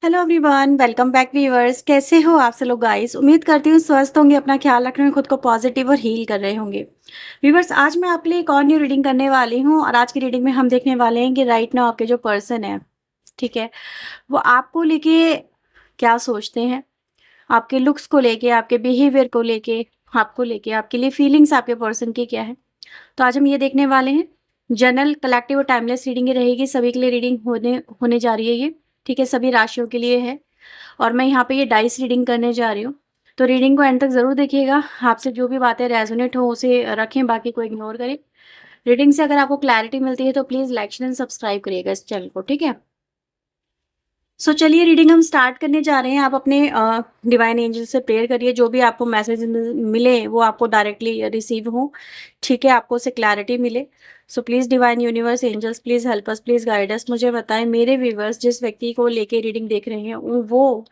Hello everyone, welcome back viewers. कैसे हो आप सब लोग गाइस? उम्मीद करती हूँ स्वस्थ होंगे, अपना ख्याल रख रहे हैं, खुद को पॉजिटिव और हील कर रहे होंगे। व्यूअर्स, आज मैं आपके लिए एक और न्यू रीडिंग करने वाली हूँ और आज की रीडिंग में हम देखने वाले हैं कि राइट नाउ आपके जो पर्सन है, ठीक है, वो आपको लेके क्या सोचते हैं, आपके लुक्स को लेके, आपके बिहेवियर को लेके, आपको लेके, आपके लिए फीलिंग्स आपके पर्सन की क्या है। तो आज हम ये देखने वाले हैं। जनरल, कलेक्टिव और टाइमलेस रीडिंग ये रहेगी, सभी के लिए रीडिंग होने होने जा रही है ये, ठीक है, सभी राशियों के लिए है। और मैं यहाँ पे ये डाइस रीडिंग करने जा रही हूँ, तो रीडिंग को एंड तक ज़रूर देखिएगा। आपसे जो भी बातें रेजोनेट हो उसे रखें, बाकी को इग्नोर करें। रीडिंग से अगर आपको क्लैरिटी मिलती है तो प्लीज़ लाइक एंड सब्सक्राइब करिएगा इस चैनल को, ठीक है। चलिए रीडिंग हम स्टार्ट करने जा रहे हैं। आप अपने डिवाइन एंजल से प्रेयर करिए, जो भी आपको मैसेज मिले वो आपको डायरेक्टली रिसीव हो, ठीक है, आपको उससे क्लैरिटी मिले। So please divine universe angels, please help us, please guide us. मुझे बताएं मेरे व्यूवर्स जिस व्यक्ति को लेके रीडिंग देख रहे हैं वो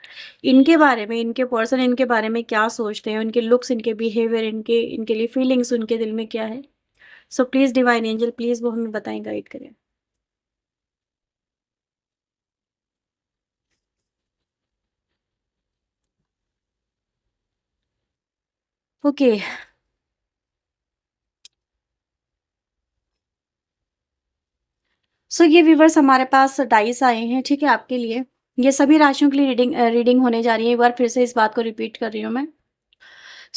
इनके बारे में, इनके पर्सन इनके बारे में क्या सोचते हैं, उनके लुक्स, इनके बिहेवियर, इनके इनके लिए फीलिंग्स उनके दिल में क्या है। सो प्लीज़ डिवाइन एंजल, प्लीज़ वो हमें बताएं, गाइड करें। ओके। ये व्यूवर्स हमारे पास डाइस आए हैं, ठीक है, आपके लिए। ये सभी राशियों के लिए रीडिंग होने जा रही है। एक बार फिर से इस बात को रिपीट कर रही हूँ मैं।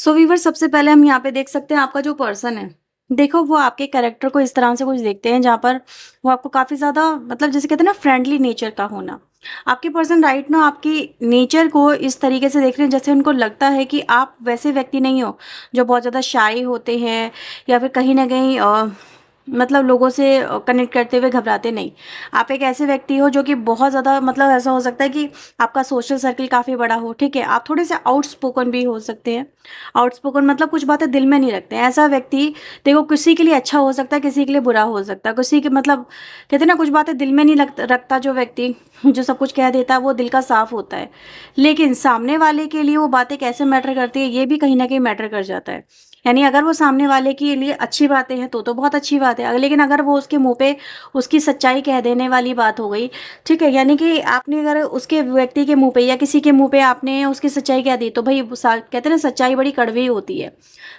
व्यूवर्स, सबसे पहले हम यहाँ पे देख सकते हैं आपका जो पर्सन है। देखो, वो आपके कैरेक्टर को इस तरह से कुछ देखते हैं जहाँ पर वो आपको काफ़ी ज़्यादा, मतलब जैसे कहते हैं ना, फ्रेंडली नेचर का होना। आपके पर्सन राइट ना आपकी नेचर को इस तरीके से देख रहे हैं जैसे उनको लगता है कि आप वैसे व्यक्ति नहीं हो जो बहुत ज़्यादा शाई होते हैं या फिर कहीं ना कहीं मतलब लोगों से कनेक्ट करते हुए घबराते नहीं। आप एक ऐसे व्यक्ति हो जो कि बहुत ज़्यादा, मतलब ऐसा हो सकता है कि आपका सोशल सर्कल काफ़ी बड़ा हो, ठीक है। आप थोड़े से आउटस्पोकन भी हो सकते हैं। आउटस्पोकन मतलब कुछ बातें दिल में नहीं रखते हैं। ऐसा व्यक्ति, देखो, किसी के लिए अच्छा हो सकता है, किसी के लिए बुरा हो सकता है, किसी के, मतलब कहते हैं ना, कुछ बातें दिल में नहीं रखता जो व्यक्ति, जो सब कुछ कह देता है, वो दिल का साफ होता है। लेकिन सामने वाले के लिए वो बातें कैसे मैटर करती है, ये भी कहीं ना कहीं मैटर कर जाता है। यानी अगर वो सामने वाले के लिए अच्छी बातें हैं तो बहुत अच्छी बात है, लेकिन अगर वो उसके मुंह पे उसकी सच्चाई कह देने वाली बात हो गई, ठीक है, यानी कि आपने अगर उसके व्यक्ति के मुंह पे या किसी के मुंह पे आपने उसकी सच्चाई कह दी, तो भाई कहते हैं ना, सच्चाई बड़ी कड़वी होती है,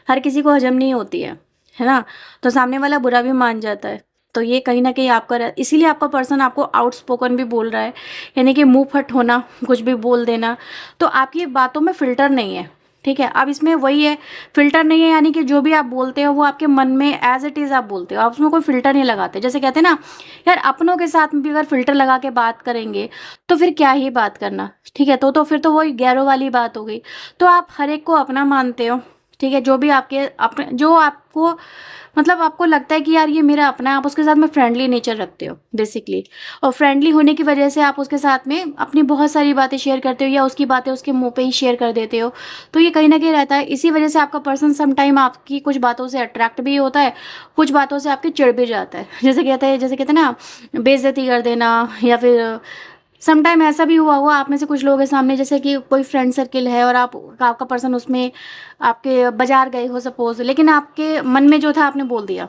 हर किसी को हजम नहीं होती है ना। तो सामने वाला बुरा भी मान जाता है। तो ये कहीं ना कहीं आपका इसीलिए आपका पर्सन आपको आउटस्पोकन भी बोल रहा है, यानी कि मुंह फट होना, कुछ भी बोल देना। तो आपकी बातों में फिल्टर नहीं है, ठीक है। अब इसमें वही है, फिल्टर नहीं है, यानी कि जो भी आप बोलते हो वो आपके मन में एज इट इज़ आप बोलते हो, आप उसमें कोई फिल्टर नहीं लगाते। जैसे कहते हैं ना यार, अपनों के साथ में भी अगर फिल्टर लगा के बात करेंगे तो फिर क्या ही बात करना, ठीक है। तो फिर तो वही गैरों वाली बात हो गई। तो आप हर एक को अपना मानते हो, ठीक है, जो भी आपके अपने, जो आपको, मतलब आपको लगता है कि यार ये मेरा अपना है, आप उसके साथ में फ्रेंडली नेचर रखते हो बेसिकली। और फ्रेंडली होने की वजह से आप उसके साथ में अपनी बहुत सारी बातें शेयर करते हो या उसकी बातें उसके मुंह पे ही शेयर कर देते हो। तो ये कहीं ना कहीं रहता है। इसी वजह से आपका पर्सन समटाइम आपकी कुछ बातों से अट्रैक्ट भी होता है, कुछ बातों से आपके चिढ़ भी जाता है। जैसे कहते हैं ना, बेइज्जती कर देना, या फिर समटाइम ऐसा भी हुआ हुआ आप में से कुछ लोगों के सामने, जैसे कि कोई फ्रेंड सर्किल है और आपका पर्सन उसमें आपके बाजार गए हो सपोज, लेकिन आपके मन में जो था आपने बोल दिया,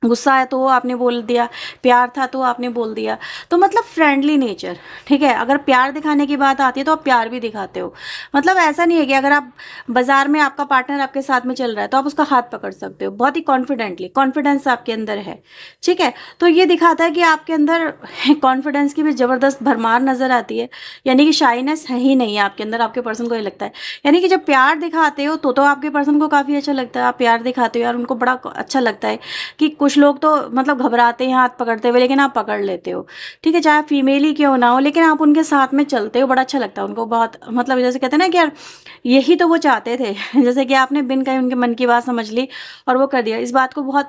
गुस्सा है तो आपने बोल दिया, प्यार था तो आपने बोल दिया। तो मतलब फ्रेंडली नेचर, ठीक है। अगर प्यार दिखाने की बात आती है तो आप प्यार भी दिखाते हो। मतलब ऐसा नहीं है कि अगर आप बाजार में, आपका पार्टनर आपके साथ में चल रहा है तो आप उसका हाथ पकड़ सकते हो बहुत ही कॉन्फिडेंटली, कॉन्फिडेंस आपके अंदर है, ठीक है। तो ये दिखाता है कि आपके अंदर कॉन्फिडेंस की भी ज़बरदस्त भरमार नज़र आती है, यानी कि शाइनेस है ही नहीं है आपके अंदर। आपके पर्सन को ये लगता है, यानी कि जब प्यार दिखाते हो तो आपके पर्सन को काफ़ी अच्छा लगता है। आप प्यार दिखाते हो यार, उनको बड़ा अच्छा लगता है कि कुछ लोग तो मतलब घबराते हैं हाथ पकड़ते हुए, लेकिन आप पकड़ लेते हो, ठीक है, चाहे फीमेल ही क्यों ना हो, लेकिन आप उनके साथ में चलते हो, बड़ा अच्छा लगता है उनको बहुत। मतलब जैसे कहते हैं ना कि यार यही तो वो चाहते थे जैसे कि आपने बिन कहीं उनके मन की बात समझ ली और वो कर दिया। इस बात को बहुत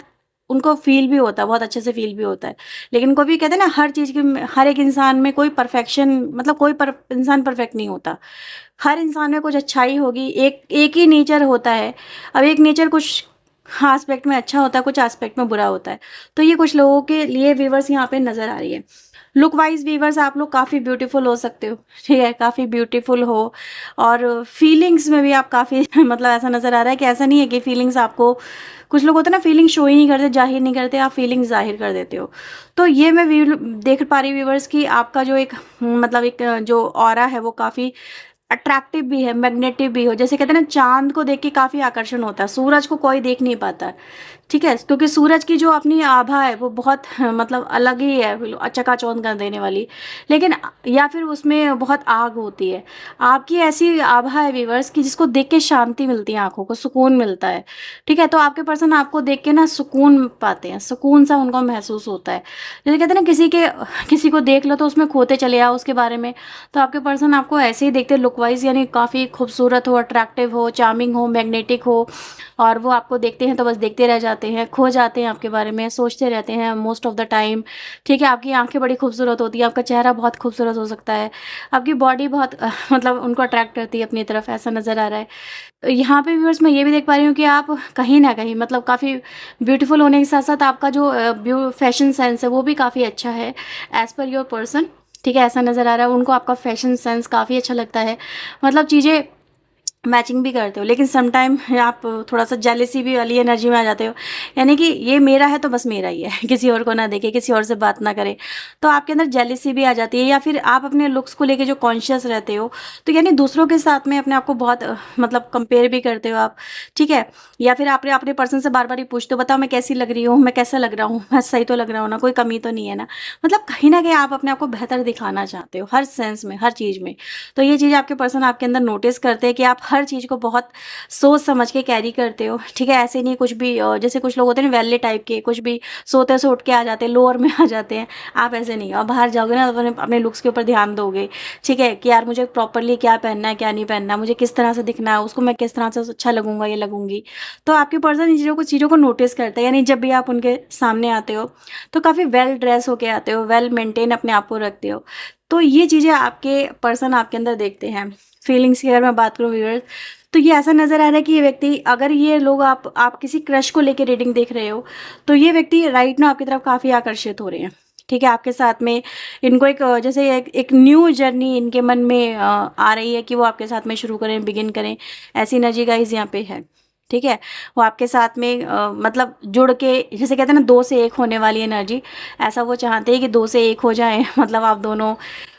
उनको फील भी होता है, बहुत अच्छे से फील भी होता है। लेकिन कोई भी कहते हैं ना, हर चीज़ की, हर एक इंसान में कोई परफेक्शन, मतलब कोई इंसान परफेक्ट नहीं होता। हर इंसान में कुछ अच्छाई होगी, एक एक ही नेचर होता है। अब एक नेचर कुछ हाँ एस्पेक्ट में अच्छा होता है, कुछ एस्पेक्ट में बुरा होता है। तो ये कुछ लोगों के लिए व्यूवर्स यहाँ पे नज़र आ रही है। लुक वाइज व्यूवर्स आप लोग काफ़ी ब्यूटीफुल हो सकते हो, ठीक है, काफ़ी ब्यूटीफुल हो। और फीलिंग्स में भी आप काफ़ी मतलब ऐसा नज़र आ रहा है कि ऐसा नहीं है कि फीलिंग्स आपको, कुछ लोग होते हैं ना फीलिंग शो ही नहीं करते, जाहिर नहीं करते, आप फीलिंग्स ज़ाहिर कर देते हो। तो ये मैं देख पा रही व्यूवर्स कि आपका जो एक मतलब एक जो ऑरा है वो काफ़ी अट्रैक्टिव भी है, मैग्नेटिव भी हो। जैसे कहते हैं ना, चाँद को देख के काफ़ी आकर्षण होता है, सूरज को कोई देख नहीं पाता है, ठीक है? क्योंकि सूरज की जो अपनी आभा है वो बहुत मतलब अलग ही है, चकाचौंध कर देने वाली। लेकिन या फिर उसमें बहुत आग होती है। आपकी ऐसी आभा है व्यूअर्स कि जिसको देख के शांति मिलती है, आँखों को सुकून मिलता है, ठीक है? तो आपके पर्सन आपको देख के ना सुकून पाते हैं, सुकून-सा उनको महसूस होता है। जैसे कहते हैं ना, किसी को देख लो तो उसमें खोते चले आओ उसके बारे में, तो आपके पर्सन आपको ऐसे ही देखते हैं लुक वाइज़, यानी काफ़ी खूबसूरत हो, अट्रैक्टिव हो, चार्मिंग हो, मैग्नेटिक हो, और वो आपको देखते हैं तो बस देखते रह जाते हैं, खो जाते हैं आपके बारे में, सोचते रहते हैं मोस्ट ऑफ द टाइम, ठीक है? आपकी आँखें बड़ी खूबसूरत होती हैं, आपका चेहरा बहुत खूबसूरत हो सकता है, आपकी बॉडी बहुत मतलब उनको अट्रैक्ट करती है अपनी तरफ, ऐसा नज़र आ रहा है। यहाँ पे व्यूअर्स मैं ये भी देख पा रही हूँ कि आप कहीं न कहीं मतलब काफ़ी ब्यूटीफुल होने के साथ-साथ आपका जो फैशन सेंस है वो भी काफ़ी अच्छा है, एज़ पर योर पर्सन, ठीक है? ऐसा नज़र आ रहा है उनको आपका फैशन सेंस काफ़ी अच्छा लगता है, मतलब चीज़ें मैचिंग भी करते हो। लेकिन सम टाइम आप थोड़ा-सा जेलसी भी वाली एनर्जी में आ जाते हो, यानी कि ये मेरा है तो बस मेरा ही है, किसी और को ना देखे, किसी और से बात ना करे। तो आपके अंदर जेलसी भी आ जाती है, या फिर आप अपने लुक्स को लेके जो कॉन्शियस रहते हो, तो यानी दूसरों के साथ में अपने आप को बहुत मतलब कंपेयर भी करते हो आप, ठीक है? या फिर आप अपने पर्सन से बार-बार ये पूछते हो, बताओ मैं कैसी लग रही हूँ, मैं कैसा लग रहा हूँ, मैं सही तो लग रहा हूँ ना, कोई कमी तो नहीं है ना? मतलब कहीं न कहीं आप अपने आप को बेहतर दिखाना चाहते हो, हर सेंस में, हर चीज़ में। तो ये चीज़ आपके पर्सन आपके अंदर नोटिस करते हैं कि आप हर चीज़ को बहुत सोच समझ के कैरी करते हो, ठीक है? ऐसे नहीं कुछ भी जैसे कुछ लोग होते हैं ना वेले टाइप के, कुछ भी सोते से उठ के आ जाते हैं, लोअर में आ जाते हैं। आप ऐसे नहीं हो, आप बाहर जाओगे ना तो अपने अपने लुक्स के ऊपर ध्यान दोगे, ठीक है? कि यार मुझे प्रॉपर्ली क्या पहनना है, क्या नहीं पहनना, मुझे किस तरह से दिखना है, उसको मैं किस तरह से अच्छा लगूँगा या लगूँगी। तो आपके पर्सन इन चीज़ों को नोटिस करते हैं, यानी जब भी आप उनके सामने आते हो, तो काफ़ी वेल ड्रेस होके आते हो, वेल मेंटेन अपने आप को रखते हो। तो ये चीज़ें आपके पर्सन आपके अंदर देखते हैं। फीलिंग्स की अगर मैं बात करूँ व्यूअर्स, तो ये ऐसा नज़र आ रहा है कि ये व्यक्ति, अगर ये लोग आप किसी क्रश को लेके रीडिंग देख रहे हो, तो ये व्यक्ति राइट नाउ आपकी तरफ काफ़ी आकर्षित हो रहे हैं, ठीक है? आपके साथ में इनको एक जैसे एक न्यू जर्नी इनके मन में आ रही है कि वो आपके साथ में शुरू करें, बिगिन करें, ऐसी एनर्जी गाइस यहाँ पे है, ठीक है? वो आपके साथ में मतलब जुड़ के, जैसे कहते हैं ना 2 से 1 होने वाली एनर्जी, ऐसा वो चाहते हैं कि 2 से 1 हो जाएँ मतलब आप दोनों,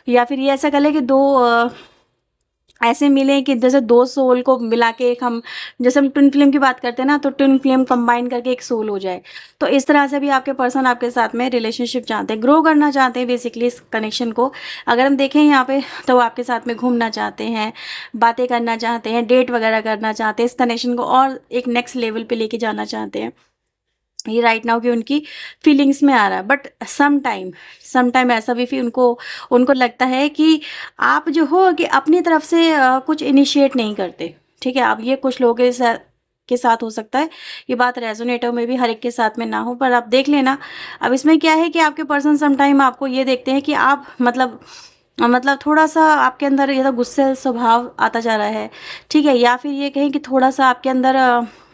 या फिर ये ऐसा कर लें कि 2 ऐसे मिलें कि जैसे 2 सोल को मिला के एक हम, जैसे हम ट्विन फ्लेम की बात करते हैं ना, तो ट्विन फ्लेम कंबाइन करके एक सोल हो जाए। तो इस तरह से भी आपके पर्सन आपके साथ में रिलेशनशिप चाहते हैं, ग्रो करना चाहते हैं बेसिकली इस कनेक्शन को। अगर हम देखें यहाँ पे, तो वो आपके साथ में घूमना चाहते हैं, बातें करना चाहते हैं, डेट वगैरह करना चाहते हैं, इस कनेक्शन को और एक नेक्स्ट लेवल पे लेके जाना चाहते हैं। ये राइट नाउ की उनकी फीलिंग्स में आ रहा है। बट सम टाइम ऐसा भी उनको उनको लगता है कि आप जो हो कि अपनी तरफ से कुछ इनिशिएट नहीं करते, ठीक है? अब ये कुछ लोगों के साथ हो सकता है, ये बात रेजोनेटर में भी हर एक के साथ में ना हो, पर आप देख लेना। अब इसमें क्या है कि आपके पर्सन सम टाइम आपको ये देखते हैं कि आप मतलब थोड़ा-सा आपके अंदर ये तो गुस्से स्वभाव आता जा रहा है, ठीक है? या फिर ये कहें कि थोड़ा-सा आपके अंदर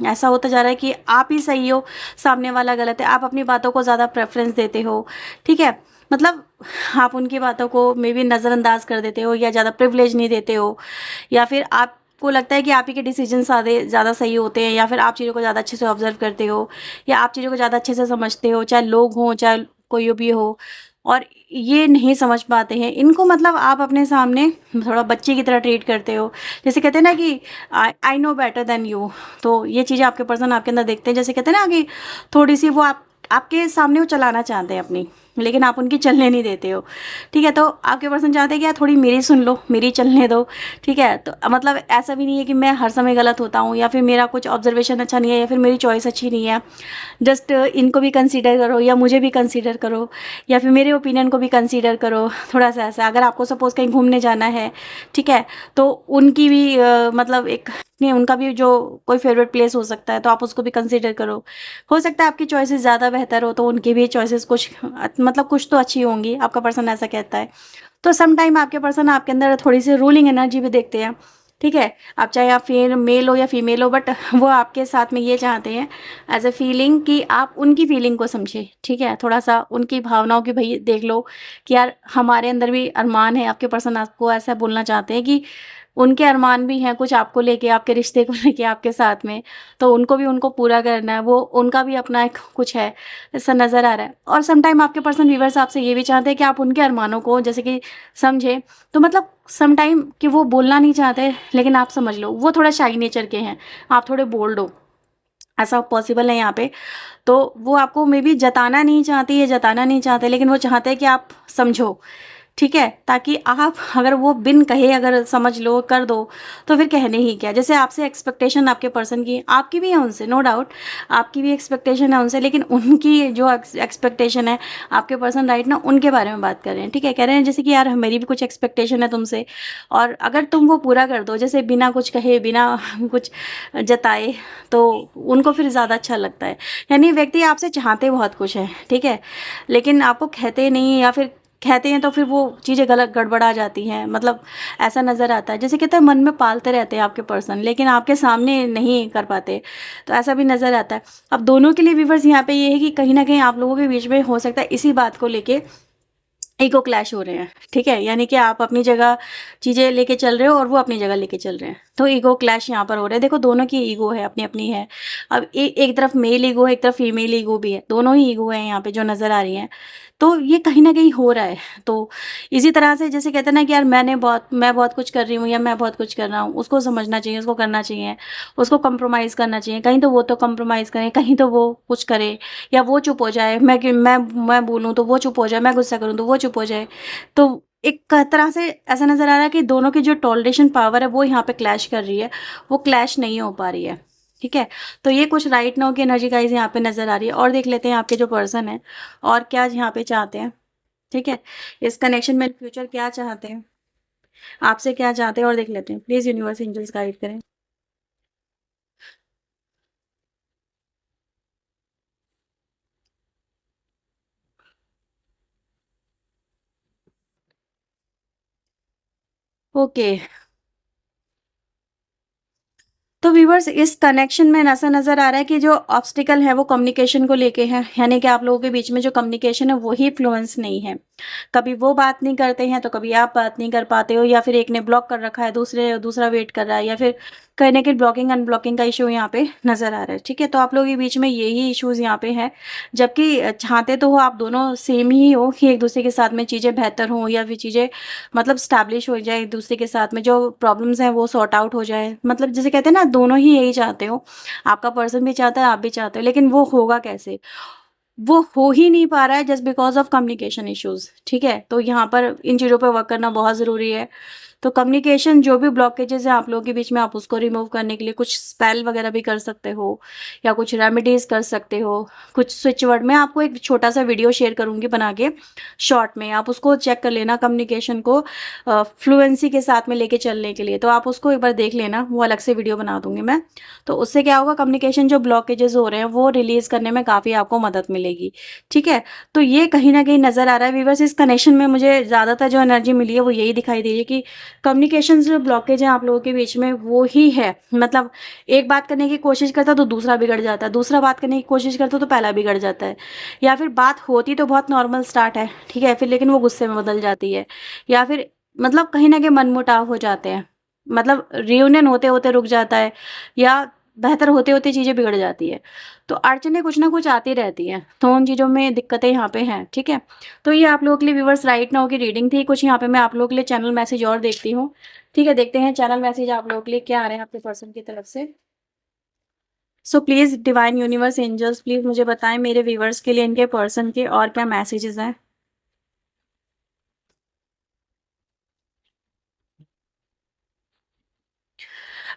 ऐसा होता जा रहा है कि आप ही सही हो, सामने वाला गलत है। आप अपनी बातों को ज़्यादा प्रेफ़रेंस देते हो, ठीक है? मतलब आप उनकी बातों को मेबी नज़रअंदाज कर देते हो, या ज़्यादा प्रिविलेज नहीं देते हो, या फिर आपको लगता है कि आप ही के डिसीजन ज़्यादा सही होते हैं, या फिर आप चीज़ों को ज़्यादा अच्छे से ऑब्ज़र्व करते हो, या आप चीज़ों को ज़्यादा अच्छे से समझते हो, चाहे लोग हों, चाहे कोई भी हो, और ये नहीं समझ पाते हैं। इनको मतलब आप अपने सामने थोड़ा बच्चे की तरह ट्रीट करते हो। जैसे कहते हैं ना कि I know better than you, तो ये चीज़ें आपके पर्सन आपके अंदर देखते हैं। जैसे कहते हैं ना कि थोड़ी-सी वो आपके सामने वो चलाना चाहते हैं अपनी, लेकिन आप उनकी चलने नहीं देते हो, ठीक है? तो आपके पर्सन चाहते हैं कि यार थोड़ी मेरी सुन लो, मेरी चलने दो, ठीक है? तो मतलब ऐसा भी नहीं है कि मैं हर समय गलत होता हूँ, या फिर मेरा कुछ ऑब्जर्वेशन अच्छा नहीं है, या फिर मेरी चॉइस अच्छी नहीं है। जस्ट इनको भी कंसीडर करो, या मुझे भी कंसीडर करो, या फिर मेरे ओपिनियन को भी कंसीडर करो। थोड़ा-सा ऐसा, अगर आपको सपोज़ कहीं घूमने जाना है, ठीक है? तो उनकी भी मतलब एक नहीं, उनका भी जो कोई फ़ेवरेट प्लेस हो सकता है, तो आप उसको भी कंसीडर करो। हो सकता है आपकी चॉइसेस ज़्यादा बेहतर हो, तो उनकी भी चॉइसेस कुछ मतलब कुछ तो अच्छी होंगी, आपका पर्सन ऐसा कहता है। तो सम टाइम आपके पर्सन आपके अंदर थोड़ी-सी रूलिंग एनर्जी भी देखते हैं, ठीक है? अब चाहे आप फिर मेल हो या फीमेल हो, बट वो आपके साथ में ये चाहते हैं एज़ अ फीलिंग कि आप उनकी फीलिंग को समझें, ठीक है? थोड़ा-सा उनकी भावनाओं की भई देख लो कि यार हमारे अंदर भी अरमान है, आपके पर्सन आपको ऐसा बोलना चाहते हैं कि उनके अरमान भी हैं कुछ आपको लेके, आपके रिश्ते को लेके आपके साथ में, तो उनको भी उनको पूरा करना है, वो उनका भी अपना एक कुछ है, ऐसा नज़र आ रहा है। और सम टाइम आपके पर्सन व्यूअर्स आपसे ये भी चाहते हैं कि आप उनके अरमानों को जैसे कि समझें, तो मतलब सम टाइम कि वो बोलना नहीं चाहते, लेकिन आप समझ लो, वो थोड़ा शाई नेचर के हैं, आप थोड़े बोल्ड हो, ऐसा पॉसिबल है यहाँ पे। तो वो आपको मे बी जताना नहीं चाहती या जताना नहीं चाहते, लेकिन वो चाहते हैं कि आप समझो, ठीक है? ताकि आप अगर वो बिन कहे अगर समझ लो, कर दो, तो फिर कहने ही क्या। जैसे आपसे एक्सपेक्टेशन आपके पर्सन की, आपकी भी है उनसे, नो डाउट, आपकी भी एक्सपेक्टेशन है उनसे, लेकिन उनकी जो एक्सपेक्टेशन है, आपके पर्सन राइट ना उनके बारे में बात कर रहे हैं, ठीक है? कह रहे हैं जैसे कि यार मेरी भी कुछ एक्सपेक्टेशन है तुमसे, और अगर तुम वो पूरा कर दो, जैसे बिना कुछ कहे, बिना कुछ जताए, तो उनको फिर ज़्यादा अच्छा लगता है। यानी व्यक्ति आपसे चाहते बहुत कुछ है, ठीक है? लेकिन आपको कहते नहीं, या फिर कहते हैं तो फिर वो चीज़ें गलत गड़बड़ा जाती हैं, मतलब ऐसा नज़र आता है। जैसे कहते हैं मन में पालते रहते हैं आपके पर्सन, लेकिन आपके सामने नहीं कर पाते, तो ऐसा भी नज़र आता है। अब दोनों के लिए व्यूअर्स यहाँ पे ये है कि कहीं न कहीं आप लोगों के बीच में हो सकता है इसी बात को लेके ईगो क्लैश हो रहे हैं, ठीक है? यानी कि आप अपनी जगह चीज़ें लेके चल रहे हो और वो अपनी जगह लेके चल रहे हैं, तो ईगो क्लैश यहाँ पर हो रहा है। देखो दोनों की ईगो है, अपनी-अपनी है। अब एक तरफ मेल ईगो है, एक तरफ फीमेल ईगो भी है, दोनों ही ईगो है यहाँ पे जो नज़र आ रही हैं। तो ये कहीं न कहीं हो रहा है। तो इसी तरह से जैसे कहते हैं ना कि यार मैं बहुत कुछ कर रही हूँ या मैं बहुत कुछ कर रहा हूँ, उसको समझना चाहिए, उसको करना चाहिए, उसको कॉम्प्रोमाइज़ करना चाहिए। कहीं तो वो तो कॉम्प्रोमाइज़ करे, कहीं तो वो कुछ करे, या वो चुप हो जाए, मैं बोलूँ तो वो चुप हो जाए, मैं गुस्सा करूँ तो वो चुप हो जाए। तो एक तरह से ऐसा नज़र आ रहा है कि दोनों की जो टॉलरेशन पावर है वो यहाँ पे क्लैश कर रही है, वो क्लैश नहीं हो पा रही है, ठीक है? तो ये कुछ राइट नाउ की एनर्जी गाइज़ यहाँ पे नज़र आ रही है। और देख लेते हैं आपके जो पर्सन हैं और क्या यहाँ पे चाहते हैं, ठीक है? इस कनेक्शन में फ्यूचर क्या चाहते हैं, आपसे क्या चाहते हैं, और देख लेते हैं। प्लीज़ यूनिवर्स एंजल्स गाइड करें। ओके। तो व्यूअर्स इस कनेक्शन में ऐसा नज़र आ रहा है कि जो ऑब्स्टिकल है वो कम्युनिकेशन को लेके है, यानी कि आप लोगों के बीच में जो कम्युनिकेशन है वही फ्लुएंस नहीं है। कभी वो बात नहीं करते हैं तो कभी आप बात नहीं कर पाते हो, या फिर एक ने ब्लॉक कर रखा है, दूसरा वेट कर रहा है, या फिर कहीं न कहीं ब्लॉकिंग अनब्लॉकिंग का इशू यहाँ पे नज़र आ रहा है, ठीक है? तो आप लोगों के बीच में यही इश्यूज़ यहाँ पे है, जबकि चाहते तो हो आप दोनों सेम ही हो कि एक-दूसरे के साथ में चीज़ें बेहतर हों, या फिर चीज़ें मतलब स्टैब्लिश हो जाए, एक-दूसरे के साथ में जो प्रॉब्लम्स हैं वो सॉर्ट आउट हो जाए। मतलब जिसे कहते हैं ना, दोनों ही यही चाहते हो, आपका पर्सन भी चाहता है, आप भी चाहते हो, लेकिन वो होगा कैसे? वो हो ही नहीं पा रहा है just because of communication issues, ठीक है? तो यहाँ पर इन चीज़ों पे वर्क करना बहुत ज़रूरी है। तो कम्युनिकेशन जो भी ब्लॉकेजेज़ हैं आप लोगों के बीच में, आप उसको रिमूव करने के लिए कुछ स्पेल वगैरह भी कर सकते हो, या कुछ रेमेडीज़ कर सकते हो, कुछ स्विच वर्ड। मैं आपको एक छोटा-सा वीडियो शेयर करूँगी बना के शॉर्ट में, आप उसको चेक कर लेना कम्युनिकेशन को फ्लुएंसी के साथ में लेके चलने के लिए। तो आप उसको एक बार देख लेना, वो अलग से वीडियो बना दूँगी मैं। तो उससे क्या होगा, कम्युनिकेशन जो ब्लॉकेजेज़ हो रहे हैं वो रिलीज़ करने में काफ़ी आपको मदद मिलेगी, ठीक है? तो ये कहीं न कहीं नज़र आ रहा है व्यूअर्स, इस कनेक्शन में मुझे ज़्यादातर जो एनर्जी मिली है वो यही दिखाई दे रही है कि कम्युनिकेशन जो ब्लॉकेज है आप लोगों के बीच में वो ही है। मतलब एक बात करने की कोशिश करता है तो दूसरा बिगड़ जाता है, दूसरा बात करने की कोशिश करता है तो पहला बिगड़ जाता है, या फिर बात होती तो बहुत नॉर्मल स्टार्ट है, ठीक है? फिर लेकिन वो गुस्से में बदल जाती है, या फिर मतलब कहीं न कहीं मनमुटाव हो जाते हैं। मतलब रियूनियन होते-होते रुक जाता है, या बेहतर होते-होते चीज़ें बिगड़ जाती है। तो अड़चनें कुछ ना कुछ आती रहती हैं, तो उन चीज़ों में दिक्कतें यहाँ पे हैं, ठीक है? तो ये आप लोगों के लिए व्यूअर्स राइट नाउ की रीडिंग थी। कुछ यहाँ पे मैं आप लोगों के लिए चैनल मैसेज और देखती हूँ, ठीक है? देखते हैं चैनल मैसेज आप लोगों के लिए क्या आ रहे हैं आपके पर्सन की तरफ से। So please divine universe angels please मुझे बताएँ मेरे व्यूअर्स के लिए इनके पर्सन के और क्या मैसेजेज़ हैं?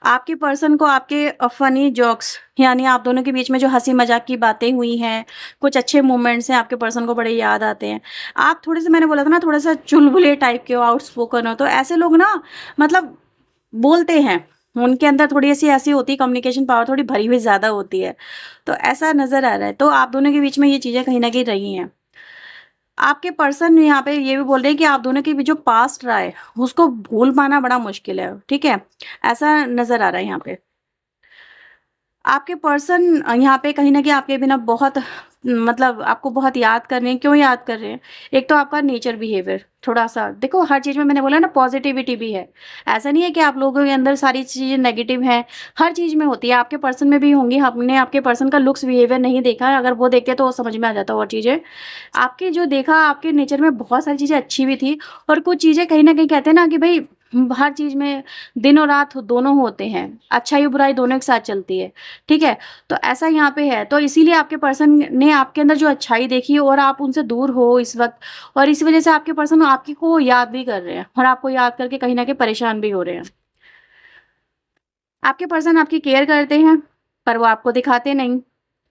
आपके पर्सन को आपके फ़नी जोक्स, यानी आप दोनों के बीच में जो हँसी-मज़ाक की बातें हुई हैं, कुछ अच्छे मोमेंट्स हैं, आपके पर्सन को बड़े याद आते हैं। आप थोड़े-से, मैंने बोला था ना, थोड़ा-सा चुलबुले टाइप के हो, आउटस्पोकन हो, तो ऐसे लोग ना मतलब बोलते हैं। उनके अंदर थोड़ी-सी ऐसी होती है, कम्युनिकेशन पावर थोड़ी भरी हुई ज़्यादा होती है। तो ऐसा नज़र आ रहा है। तो आप दोनों के बीच में ये चीज़ें कहीं न कहीं रही हैं। आपके पर्सन यहाँ पे ये भी बोल रहे हैं कि आप दोनों के बीच जो पास्ट रहा है, उसको भूल पाना बड़ा मुश्किल है, ठीक है? ऐसा नज़र आ रहा है यहाँ पे। आपके पर्सन यहाँ पे कहीं न कहीं आपके बिना बहुत मतलब आपको बहुत याद कर रहे हैं, क्यों याद कर रहे हैं? एक तो आपका नेचर बिहेवियर थोड़ा-सा देखो हर चीज़ में मैंने बोला ना पॉज़िटिविटी भी है। ऐसा नहीं है कि आप लोगों के अंदर सारी चीज़ें नेगेटिव हैं, हर चीज़ में होती है, आपके पर्सन में भी होंगी। हमने आपके पर्सन का लुक्स बिहेवियर नहीं देखा है, अगर वो देखते तो समझ में आ जाता और चीज़ें। आपके जो देखा आपके नेचर में बहुत सारी चीज़ें अच्छी भी थी और कुछ चीज़ें कहीं न कहीं कहते हैं ना कि भई हर चीज़ में दिन और रात दोनों होते हैं, अच्छाई और बुराई दोनों एक साथ चलती है। ठीक है? तो ऐसा यहाँ पे है, तो इसीलिए आपके पर्सन ने आपके अंदर जो अच्छाई देखी और आप उनसे दूर हो इस वक़्त और इस वज़ह से आपके पर्सन आपकी को याद भी कर रहे हैं और आपको याद करके कहीं न कहीं परेशान भी हो रहे हैं। आपके पर्सन आपकी केयर करते हैं, पर वो आपको दिखाते नहीं,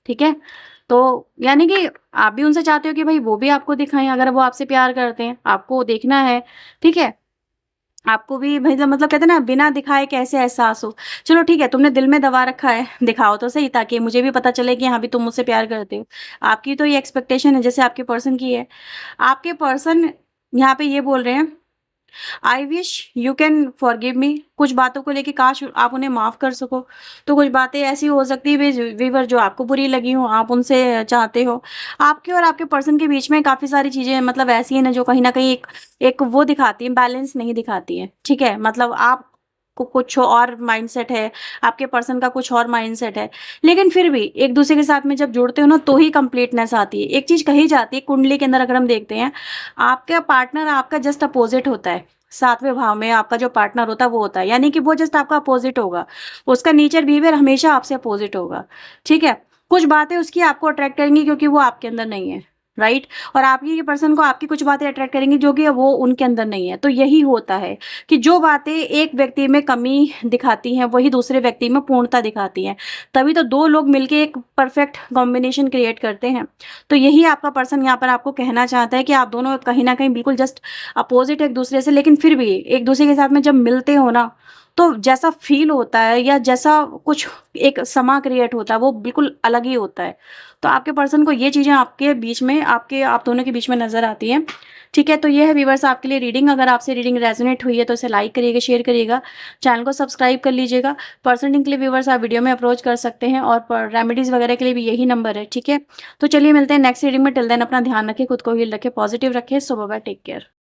ठीक है? तो यानी कि आप भी उनसे चाहते हो कि भई वो भी आपको दिखाएँ अगर वो आपसे प्यार करते हैं, आपको देखना है, ठीक है? आपको भी भई ज मतलब कहते हैं ना बिना दिखाए कैसे एहसास हो। चलो ठीक है, तुमने दिल में दबा रखा है, दिखाओ तो सही ताकि मुझे भी पता चले कि हाँ, भी तुम मुझसे प्यार करते हो। आपकी तो ये एक्सपेक्टेशन है जैसे आपके पर्सन की है। आपके पर्सन यहाँ पे ये बोल रहे हैं I wish you can forgive me कुछ बातों को लेके काश आप उन्हें माफ़ कर सको। तो कुछ बातें ऐसी हो सकती है वीवर जो आपको बुरी लगी हो, आप उनसे चाहते हो। आपके और आपके पर्सन के बीच में काफ़ी सारी चीज़ें मतलब ऐसी हैं ना जो कहीं न कहीं एक एक वो दिखाती हैं, बैलेंस नहीं दिखाती हैं, ठीक है? मतलब आप को कुछ और माइंडसेट है, आपके पर्सन का कुछ और माइंडसेट है। लेकिन फिर भी एक-दूसरे के साथ में जब जुड़ते हो ना तो ही कंप्लीटनेस आती है। एक चीज़ कही जाती है कुंडली के अंदर अगर हम देखते हैं, आपका पार्टनर आपका जस्ट अपोज़िट होता है। 7वें भाव में आपका जो पार्टनर होता है वो होता है, यानी कि वो जस्ट आपका अपोज़िट होगा। उसका नेचर बिहेवियर हमेशा आपसे अपोज़िट होगा, ठीक है? कुछ बातें उसकी आपको अट्रैक्ट करेंगी क्योंकि वो आपके अंदर नहीं है, राइट? और आपकी ये पर्सन को आपकी कुछ बातें अट्रैक्ट करेंगी जो कि वो उनके अंदर नहीं है। तो यही होता है कि जो बातें एक व्यक्ति में कमी दिखाती हैं, वही दूसरे व्यक्ति में पूर्णता दिखाती हैं। तभी तो 2 लोग मिलके एक परफेक्ट कॉम्बिनेशन क्रिएट करते हैं। तो यही आपका पर्सन यहाँ पर आपको कहना चाहता है कि आप दोनों कहीं न कहीं बिल्कुल जस्ट अपोज़िट एक-दूसरे से, लेकिन फिर भी एक-दूसरे के साथ में जब मिलते हो ना, तो जैसा फ़ील होता है या जैसा कुछ एक समा क्रिएट होता है, वो बिल्कुल अलग ही होता है। तो आपके पर्सन को ये चीज़ें आपके बीच में आपके आप दोनों के बीच में नज़र आती हैं। ठीक है, तो ये है व्यूअर्स आपके लिए रीडिंग। अगर आपसे रीडिंग रेज़ोनेट हुई है तो इसे लाइक करिएगा, शेयर करिएगा, चैनल को सब्सक्राइब कर लीजिएगा। पर्सनल रीडिंग के लिए व्यूअर्स आप वीडियो में अप्रोच कर सकते हैं और प रेमेडीज़ वगैरह के लिए भी यही नंबर है, ठीक है? तो चलिए मिलते हैं नेक्स्ट रीडिंग में, टिल देन अपना ध्यान रखें, खुद को हील रखें, पॉज़िटिव रखें। सो बाय बाय, टेक केयर।